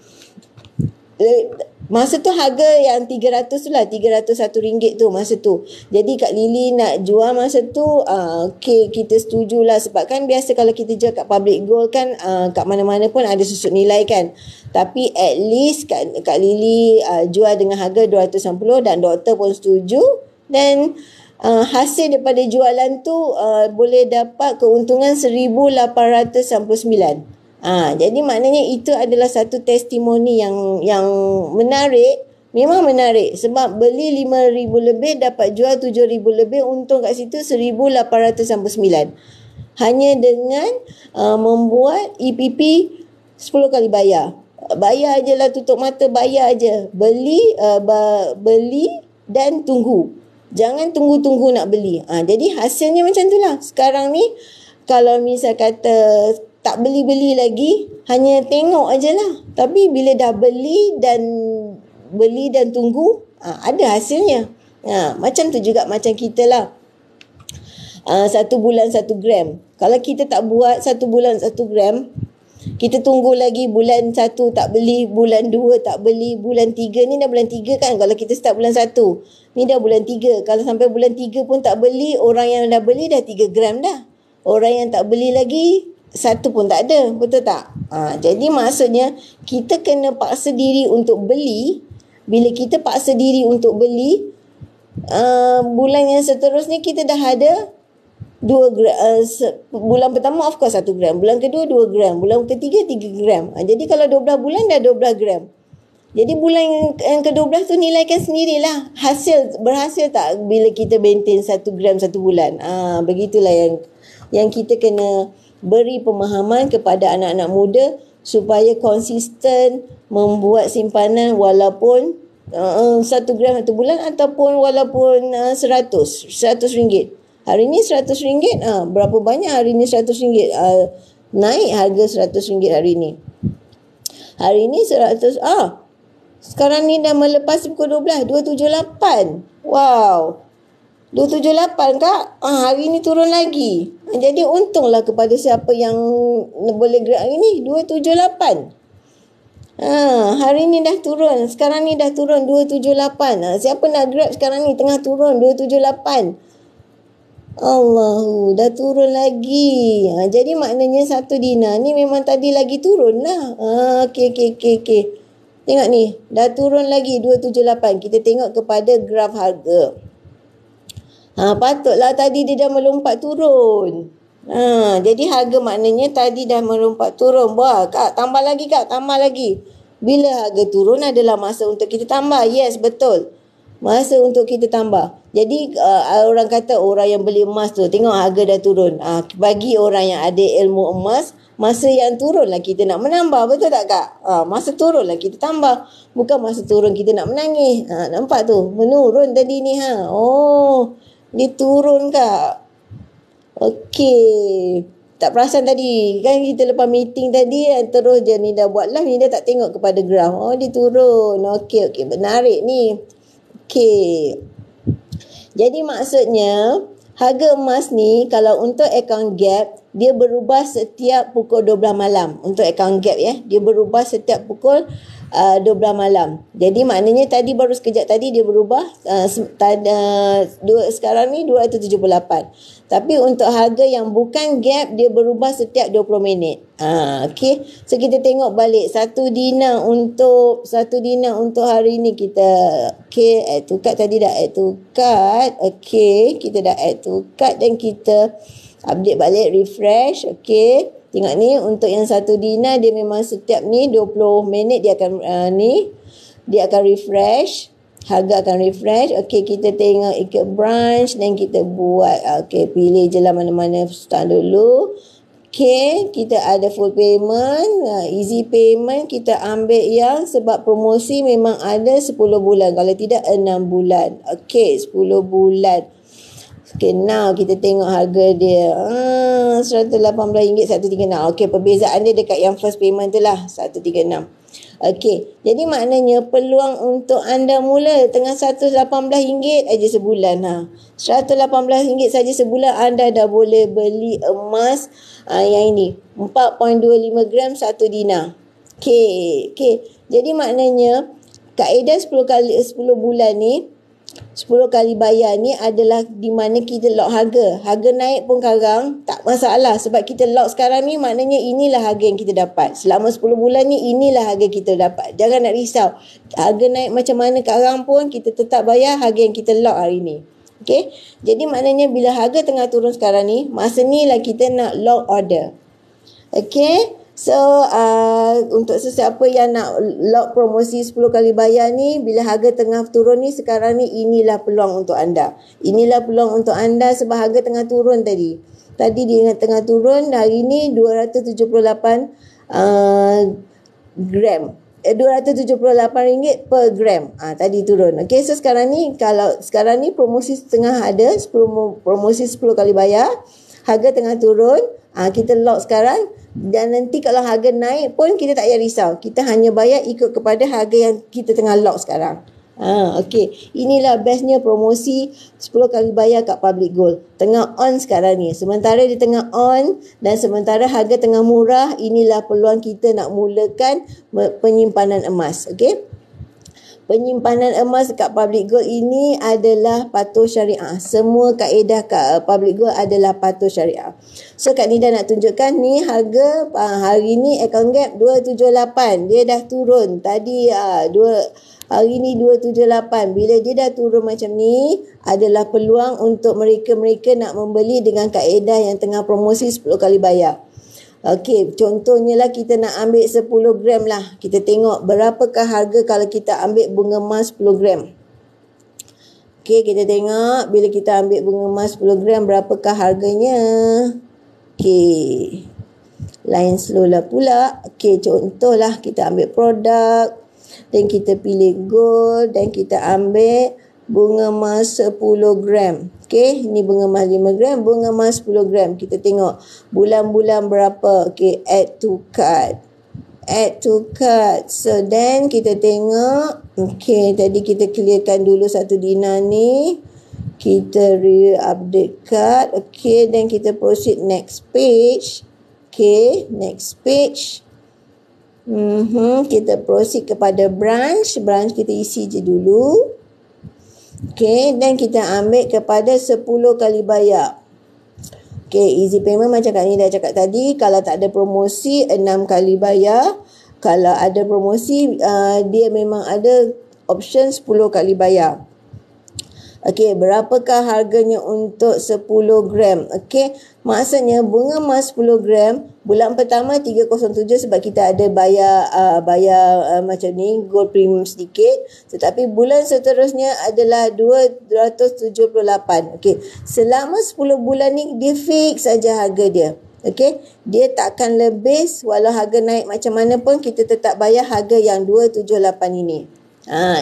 A: Masa tu harga yang 300 tu lah, RM301 tu masa tu. Jadi Kak Lily nak jual masa tu, okey, kita setujulah sebab kan biasa kalau kita jual kat Public Gold kan kat mana-mana pun ada susut nilai kan. Tapi at least Kak Lily jual dengan harga 290 dan doktor pun setuju, dan hasil daripada jualan tu boleh dapat keuntungan 1,899. Jadi maknanya itu adalah satu testimoni yang menarik. Memang menarik sebab beli RM5,000 lebih dapat jual RM7,000 lebih, untung kat situ RM1,899. Hanya dengan membuat EPP 10 kali bayar. Bayar je lah, tutup mata bayar je. Beli dan tunggu. Jangan tunggu-tunggu nak beli. Jadi hasilnya macam tu lah. Sekarang ni kalau misal kata tak beli-beli lagi, hanya tengok aje lah. Tapi bila dah beli dan tunggu, ada hasilnya. Macam tu juga macam kita lah. 1 bulan 1 gram. Kalau kita tak buat 1 bulan 1 gram, kita tunggu lagi bulan 1 tak beli, bulan 2 tak beli, bulan 3 ni dah bulan 3 kan. Kalau kita start bulan 1, ni dah bulan 3. Kalau sampai bulan 3 pun tak beli, orang yang dah beli dah 3 gram dah. Orang yang tak beli lagi, 1 pun tak ada, betul tak? Jadi maksudnya kita kena paksa diri untuk beli. Bila kita paksa diri untuk beli, bulan yang seterusnya kita dah ada 2 gram. Bulan pertama of course 1 gram, bulan kedua 2 gram, bulan ketiga 3 gram. Jadi kalau 12 bulan dah 12 gram. Jadi bulan yang ke-12 tu nilaikan sendirilah. Berhasil tak bila kita maintain 1 gram 1 bulan. Begitulah yang kita kena beri pemahaman kepada anak-anak muda supaya konsisten membuat simpanan walaupun 1 gram 1 bulan ataupun walaupun 100 ringgit. Hari ni 100 ringgit, berapa banyak hari ni 100 ringgit? Naik harga 100 ringgit hari ni. Hari ni 100, sekarang ni dah melepas pukul 12, 278. Wow. 278 Kak. Hari ni turun lagi. Jadi untunglah kepada siapa yang boleh gerak hari ni. 278. Hari ni dah turun. Sekarang ni dah turun 278. Siapa nak grab sekarang ni tengah turun 278. Allahu, dah turun lagi. Jadi maknanya 1 dinar ni memang tadi lagi turun lah. Okey. Tengok ni, dah turun lagi 278. Kita tengok kepada graf harga. Patutlah tadi dia dah melompat turun. Jadi harga maknanya tadi dah melompat turun. Wah, Kak, tambah lagi Kak, tambah lagi. Bila harga turun adalah masa untuk kita tambah. Yes, betul. Masa untuk kita tambah. Jadi orang kata orang yang beli emas tu, tengok harga dah turun. Bagi orang yang ada ilmu emas, masa yang turun lah kita nak menambah. Betul tak Kak? Masa turun lah kita tambah. Bukan masa turun kita nak menangis. Nampak tu? Menurun tadi ni. Dia turun Kak. Okey. Tak perasan tadi. Kan kita lepas meeting tadi, terus je ni dah buat live ni, dia tak tengok kepada graf. Dia turun. Okey. Menarik ni. Okey. Jadi maksudnya, harga emas ni kalau untuk account gap, dia berubah setiap pukul 12 malam. Untuk account gap ya, dia berubah setiap pukul 12 malam. Jadi maknanya tadi baru sekejap tadi dia berubah, sekarang ni 278. Tapi untuk harga yang bukan gap, dia berubah setiap 20 minit. Okey. So kita tengok balik 1 dinar untuk hari ni kita. Okey, add to cart tadi dah add to cart. Okey, kita dah add to cart dan kita update balik, refresh. Okey. Tengok ni untuk yang 1 dinar dia memang setiap ni 20 minit dia akan dia akan refresh. Harga akan refresh. Okey, kita tengok ikut branch dan kita buat. Okey, pilih je lah mana-mana start dulu. Okey, kita ada full payment, easy payment. Kita ambil yang sebab promosi memang ada 10 bulan. Kalau tidak 6 bulan. Okey, 10 bulan. Okay, now kita tengok harga dia. RM118, RM136. Okey, perbezaan dia dekat yang first payment tu lah, RM136. Okey, jadi maknanya peluang untuk anda mula tengah RM118 aja sebulan. RM118 saja sebulan anda dah boleh beli emas yang ini. 4.25 gram 1 dinar. Okey. Jadi maknanya kaedah 10 bulan ni, 10 kali bayar ni adalah di mana kita lock harga. Harga naik pun sekarang tak masalah sebab kita lock sekarang ni maknanya inilah harga yang kita dapat. Selama 10 bulan ni inilah harga kita dapat. Jangan nak risau. Harga naik macam mana sekarang pun kita tetap bayar harga yang kita lock hari ni. Okey. Jadi maknanya bila harga tengah turun sekarang ni, masa ni lah kita nak lock order. Okey. So, untuk sesiapa yang nak lock promosi 10 kali bayar ni, bila harga tengah turun ni, sekarang ni inilah peluang untuk anda. Inilah peluang untuk anda sebab harga tengah turun tadi. Tadi dia tengah turun, hari ni 278 gram. RM278 per gram. Tadi turun. Okey, so sekarang ni promosi tengah ada, promosi 10 kali bayar. Harga tengah turun, kita lock sekarang. Dan nanti kalau harga naik pun kita tak payah risau. Kita hanya bayar ikut kepada harga yang kita tengah lock sekarang. Okey. Inilah bestnya promosi 10 kali bayar kat Public Gold. Tengah on sekarang ni. Sementara dia tengah on dan sementara harga tengah murah, inilah peluang kita nak mulakan penyimpanan emas. Okey. Penyimpanan emas kat Public Gold ini adalah patuh syariah. Semua kaedah kat Public Gold adalah patuh syariah. So Kak Nida nak tunjukkan ni harga hari ni account gap 278. Dia dah turun. Tadi hari ni 278. Bila dia dah turun macam ni, adalah peluang untuk mereka-mereka nak membeli dengan kaedah yang tengah promosi 10 kali bayar. Okey, contohnya lah kita nak ambil 10 gram lah. Kita tengok berapakah harga kalau kita ambil bunga emas 10 gram. Okey, kita tengok bila kita ambil bunga emas 10 gram berapakah harganya. Okey. Line slow lah pula. Okey, contohlah kita ambil produk dan kita pilih gold dan kita ambil bunga emas 10 gram. Okey, ni bunga emas 5 gram, bunga emas 10 gram. Kita tengok bulan-bulan berapa. Okey, add to cart. Add to cart. So then kita tengok. Okey, tadi kita clearkan dulu satu dinar ni. Kita re-update cart. Okey, then kita proceed next page. Okey, next page. Kita proceed kepada branch. Branch kita isi je dulu. Okey, dan kita ambil kepada 10 kali bayar. Okey, easy payment macam Kak Nida cakap tadi. Kalau tak ada promosi, 6 kali bayar. Kalau ada promosi, dia memang ada option 10 kali bayar. Okey, berapakah harganya untuk 10 gram? Okey, maksudnya bunga emas 10 gram, bulan pertama 307 sebab kita ada bayar macam ni, gold premium sedikit. Tetapi bulan seterusnya adalah 278. Okey, selama 10 bulan ni dia fix saja harga dia. Okey, dia takkan lebih walau harga naik macam mana pun kita tetap bayar harga yang 278 ini.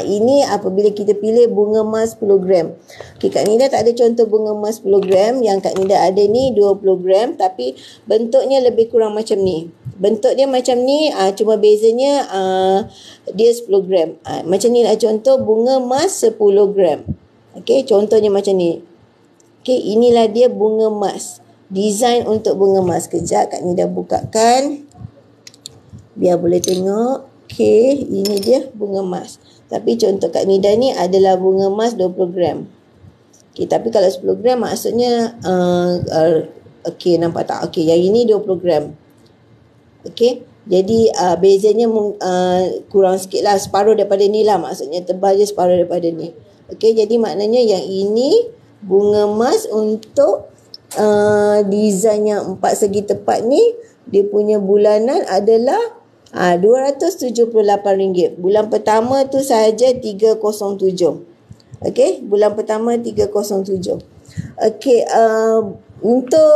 A: Ini apabila kita pilih bunga emas 10 gram. Okey, Kak Nida tak ada contoh bunga emas 10 gram. Yang Kak Nida ada ni 20 gram tapi bentuknya lebih kurang macam ni. Bentuk dia macam ni, cuma bezanya dia 10 gram. Macam ni lah contoh bunga emas 10 gram. Okey, contohnya macam ni. Okey, inilah dia bunga emas. Design untuk bunga emas. Kejap Kak Nida bukakan biar boleh tengok. Okey, ini dia bunga emas. Tapi contoh Kak Nida ni adalah bunga emas 20 gram. Okey, tapi kalau 10 gram maksudnya okey, nampak tak? Okey, yang ini 20 gram. Okey, jadi bezanya kurang sikit lah, separuh daripada ni lah. Maksudnya tebal je separuh daripada ni. Okey, jadi maknanya yang ini bunga emas untuk design yang 4 segi tepat ni, dia punya bulanan adalah RM278. Bulan pertama tu sahaja 307. Okey, bulan pertama 307. Okey, untuk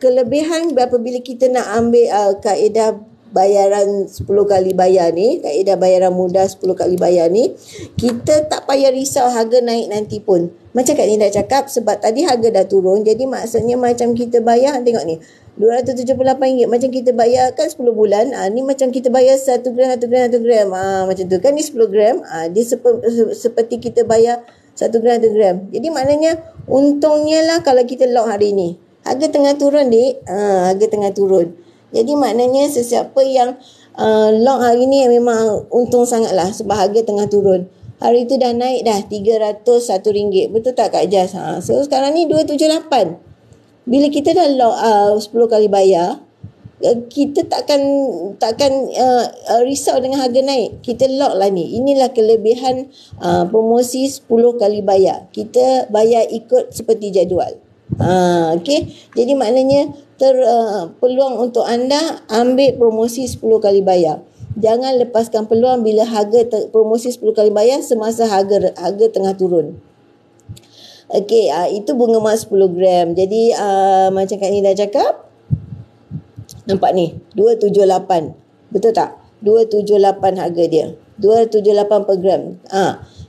A: kelebihan apabila kita nak ambil kaedah bayaran 10 kali bayar ni, kaedah bayaran mudah 10 kali bayar ni, kita tak payah risau harga naik nanti pun. Macam Kak Nida cakap, sebab tadi harga dah turun, jadi maksudnya macam kita bayar, tengok ni, RM278 macam kita bayar kan 10 bulan. Ni macam kita bayar 1 gram macam tu kan, ni 10 gram. Dia seperti kita bayar 1 gram. Jadi maknanya untungnya lah kalau kita lock hari ni. Harga tengah turun dik. Harga tengah turun. Jadi maknanya sesiapa yang lock hari ni memang untung sangat lah sebab harga tengah turun. Hari tu dah naik dah RM301. Betul tak Kak Jas? So sekarang ni 278. Bila kita dah lock 10 kali bayar, kita takkan risau dengan harga naik. Kita lock lah ni. Inilah kelebihan promosi 10 kali bayar. Kita bayar ikut seperti jadual. Okey. Jadi maknanya peluang untuk anda ambil promosi 10 kali bayar. Jangan lepaskan peluang bila harga promosi 10 kali bayar semasa harga tengah turun. Okey, itu bunga emas 10 gram. Jadi macam Kak Nida cakap, nampak ni 278. Betul tak? 278 harga dia. 278 per gram.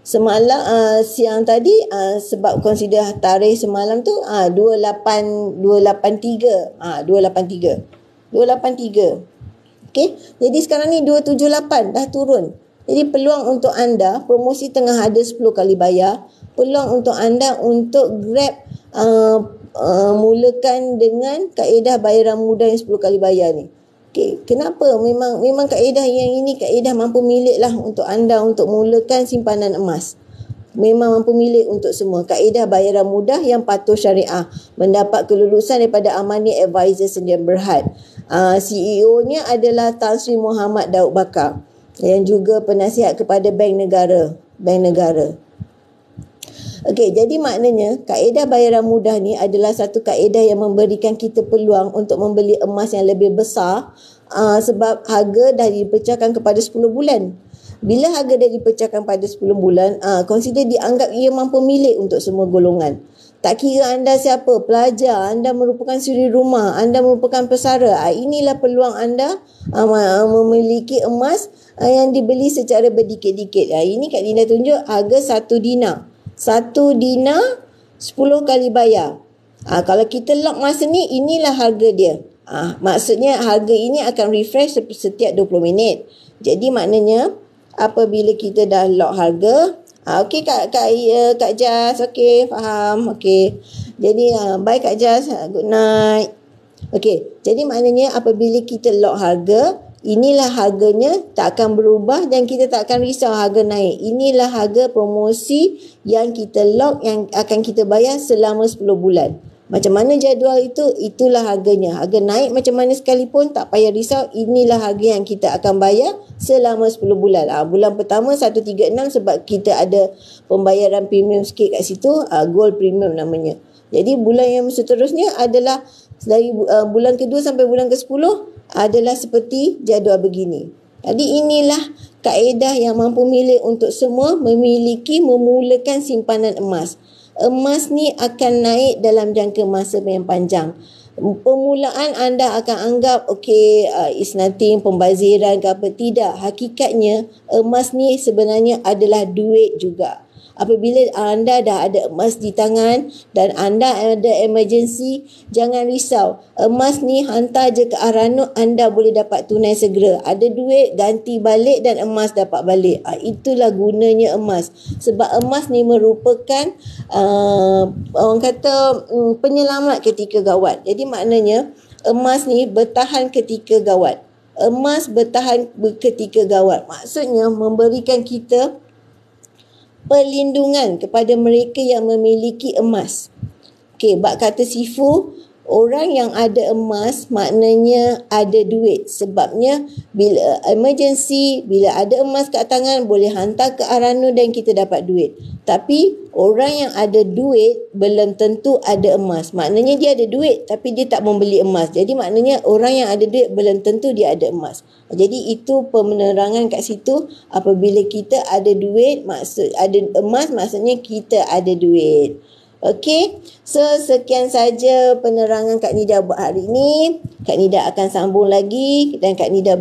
A: Semalam siang tadi sebab consider tarikh semalam tu 283. 283. Okey. Jadi sekarang ni 278 dah turun. Jadi peluang untuk anda, promosi tengah ada 10 kali bayar, peluang untuk anda untuk grab mulakan dengan kaedah bayaran mudah yang 10 kali bayar ni. Okay. Kenapa? Memang kaedah yang ini kaedah mampu milik lah untuk anda untuk mulakan simpanan emas. Memang mampu milik untuk semua. Kaedah bayaran mudah yang patuh syariah. Mendapat kelulusan daripada Amani Advisor Sdn Berhad. CEO-nya adalah Tan Sri Muhammad Daud Bakar yang juga penasihat kepada Bank Negara. Okey, jadi maknanya kaedah bayaran mudah ni adalah satu kaedah yang memberikan kita peluang untuk membeli emas yang lebih besar sebab harga dah dipecahkan kepada 10 bulan. Bila harga dah dipecahkan pada 10 bulan, consider dianggap ia mampu milik untuk semua golongan. Tak kira anda siapa, pelajar, anda merupakan suri rumah, anda merupakan pesara. Inilah peluang anda memiliki emas yang dibeli secara berdikit-dikit. Ini Kak Nida tunjuk harga 1 dinar. 1 dinar 10 kali bayar. Kalau kita lock masa ni, inilah harga dia. Maksudnya harga ini akan refresh setiap 20 minit. Jadi maknanya apabila kita dah lock harga, okey Kak Jas, okey faham. Okey. Jadi bye Kak Jas, good night. Okey, jadi maknanya apabila kita lock harga, inilah harganya, tak akan berubah dan kita tak akan risau harga naik. Inilah harga promosi yang kita lock yang akan kita bayar selama 10 bulan. Macam mana jadual itu, itulah harganya. Harga naik macam mana sekalipun tak payah risau, inilah harga yang kita akan bayar selama 10 bulan. Bulan pertama 136 sebab kita ada pembayaran premium sikit kat situ, gold premium namanya. Jadi bulan yang seterusnya adalah dari bulan kedua sampai bulan ke-10 adalah seperti jadual begini. Jadi inilah kaedah yang mampu milik untuk semua memulakan simpanan emas. Emas ni akan naik dalam jangka masa yang panjang. Permulaan anda akan anggap it's nothing, pembaziran ke apa. Tidak, hakikatnya emas ni sebenarnya adalah duit juga. Apabila anda dah ada emas di tangan dan anda ada emergency, jangan risau. Emas ni hantar je ke Aranuk, anda boleh dapat tunai segera. Ada duit, ganti balik dan emas dapat balik. Itulah gunanya emas. Sebab emas ni merupakan orang kata penyelamat ketika gawat. Jadi maknanya emas ni bertahan ketika gawat. Emas bertahan ketika gawat. Maksudnya memberikan kita perlindungan kepada mereka yang memiliki emas. Bak kata Sifu, orang yang ada emas maknanya ada duit. Sebabnya bila emergency, bila ada emas kat tangan, boleh hantar ke Arano dan kita dapat duit. Tapi orang yang ada duit belum tentu ada emas. Maknanya dia ada duit tapi dia tak membeli emas. Jadi maknanya orang yang ada duit belum tentu dia ada emas. Jadi itu penerangan kat situ. Apabila kita ada duit, ada emas, maksudnya kita ada duit. Okey, so sekian saja penerangan Kak Nida buat hari ini. Kak Nida akan sambung lagi dan Kak Nida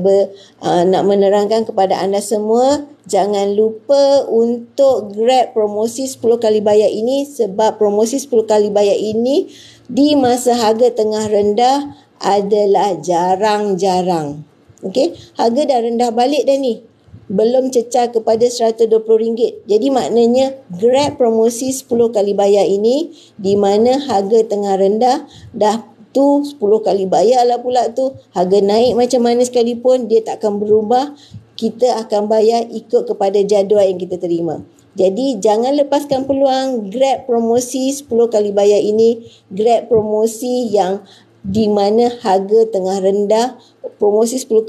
A: nak menerangkan kepada anda semua, jangan lupa untuk grab promosi 10 kali bayar ini, sebab promosi 10 kali bayar ini di masa harga tengah rendah adalah jarang-jarang. Okey, harga dah rendah balik dah ni. Belum cecah kepada RM120. Jadi maknanya grab promosi 10 kali bayar ini di mana harga tengah rendah dah tu 10 kali bayar lah pula tu. Harga naik macam mana sekalipun dia tak akan berubah. Kita akan bayar ikut kepada jadual yang kita terima. Jadi jangan lepaskan peluang grab promosi 10 kali bayar ini. Grab promosi yang di mana harga tengah rendah, promosi 10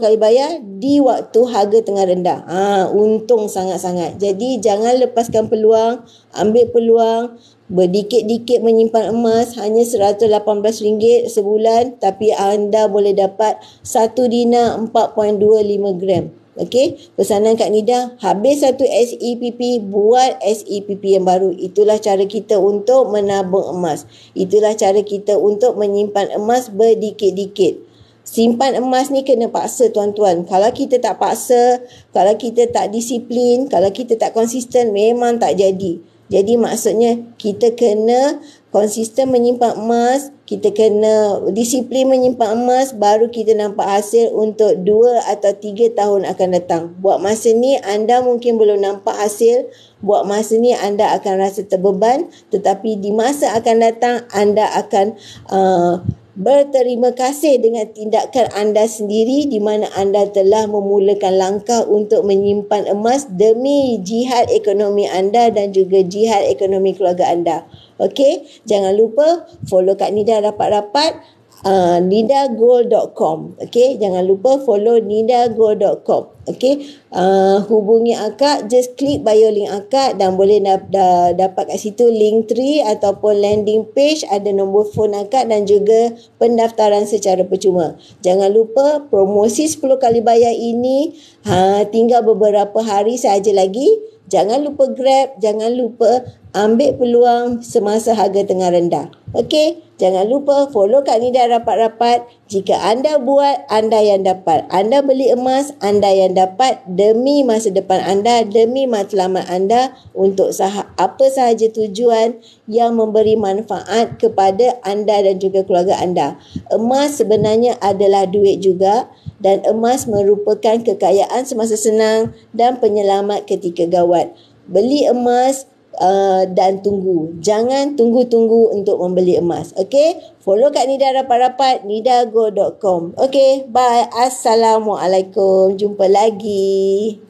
A: kali bayar di waktu harga tengah rendah. Untung sangat-sangat. Jadi jangan lepaskan peluang, ambil peluang, berdikit-dikit menyimpan emas hanya RM118 sebulan, tapi anda boleh dapat 1 dinar 4.25 gram. Okey, pesanan Kak Nida, habis satu SEPP, buat SEPP yang baru. Itulah cara kita untuk menabung emas. Itulah cara kita untuk menyimpan emas berdikit-dikit. Simpan emas ni kena paksa tuan-tuan. Kalau kita tak paksa, kalau kita tak disiplin, kalau kita tak konsisten, memang tak jadi. Jadi maksudnya kita kena konsisten menyimpan emas, kita kena disiplin menyimpan emas, baru kita nampak hasil untuk 2 atau 3 tahun akan datang. Buat masa ni anda mungkin belum nampak hasil, buat masa ni anda akan rasa terbeban, tetapi di masa akan datang anda akan berterima kasih dengan tindakan anda sendiri di mana anda telah memulakan langkah untuk menyimpan emas demi jihad ekonomi anda dan juga jihad ekonomi keluarga anda. Okey, jangan lupa follow Kak Nida rapat-rapat. nidagold.com. Okey, jangan lupa follow nidagold.com. Okey, hubungi akak, just klik bio link akak dan boleh dapat kat situ link tree ataupun landing page, ada nombor phone akak dan juga pendaftaran secara percuma. Jangan lupa promosi 10 kali bayar ini tinggal beberapa hari saja lagi. Jangan lupa grab, jangan lupa ambil peluang semasa harga tengah rendah. Okey, jangan lupa follow Kak Nida rapat-rapat. Jika anda buat, anda yang dapat. Anda beli emas, anda yang dapat demi masa depan anda, demi matlamat anda untuk apa sahaja tujuan yang memberi manfaat kepada anda dan juga keluarga anda. Emas sebenarnya adalah duit juga dan emas merupakan kekayaan semasa senang dan penyelamat ketika gawat. Beli emas dan tunggu. Jangan tunggu-tunggu untuk membeli emas. Okey? Follow Kak Nida rapat-rapat, nidago.com. Okey, bye. Assalamualaikum. Jumpa lagi.